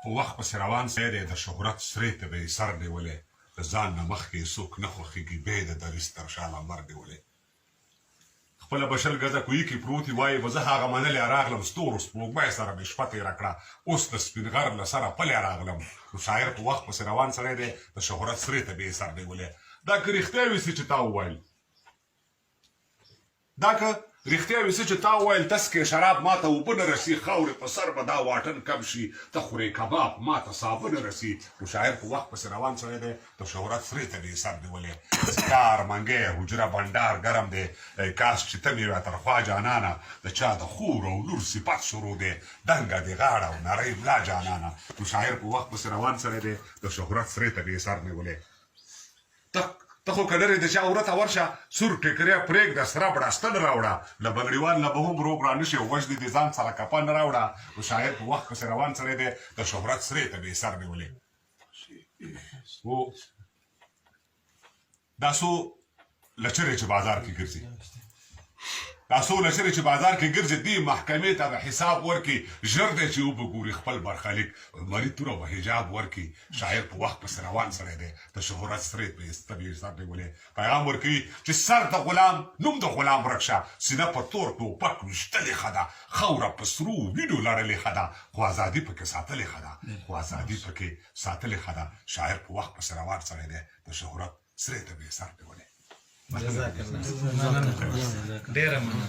په وخت پسې روان سړی دی د شهرت سرې ته به یې سر نیولی د ځان نه مخکې څوک نه خوښېږي بیا یې د دریځ تر شا لمر نیولی خپله به شل ګزه کوهي کې پروت وي وایي به زه هغه منلې راغلم ستورو سپوږمۍ سره مې شپه تېره کړه اوس د سپین غر له سره پلی راغلم نو شاعر په وخت پسې روان سړی دی د شهرت سرې ته به یې سر نیولی دا که رښتیا وي چې تا وویل دا که رښتیا وي چې تا وویل تسکې شراب ما ته اوبه نه رسي خاورې په سر به دا واټن کم شي ته خورې کباب ما ته سابه نه رسي نو شاعر په وخت پسې روان سړی دی د شهرت سرې ته به یې سر نیولی سکار منګی حجره بنډار ګرم دی کاس چې ته مې ترخوا جانانه د چا د خور او لور صفت شروع دی دنګه دې غاړه او نری ملا جانانه نو شاعر په وخت پسې روان سړی دی د شهرت سرې ته به یې سر نیولی ته خو که لرې د چا ورته ورشه سور ټیکریا پرېږده سره بړاستن راوړه له بنګړیوال نه به هم روغ را نه شي وجدې د ځان سره کفن راوړه نو شاعر په وخت پسې روان سړی دی د شهرت سرې ته به یې سر نیولی دا څو لچرې چې بازار کې ګرځي دا څو لچرې چې بازار کې ګرځي دې محکمې ته به حساب ورکړي ژر دی چې وبګوري خپل برخلیک مري توره به حجاب ورکړي شاعر په وخت پسې روان سړی دی د شهرت سرې ته به یې سر نیولی پیغام ورکوي چې سر د غلام نوم د غلام ورک شه سینه په تور ټوپک ویشتلې ښه ده خاوره په سرو وینو لړلې ښه ده خو ازادي پکې ساتلې ښه ده خو ازادي پکې ساتلې ښه ده شاعر په وخت پسې روان سړی دی د شهرت سرې ته به یې سر نیولی جزاک الله ډېره مننه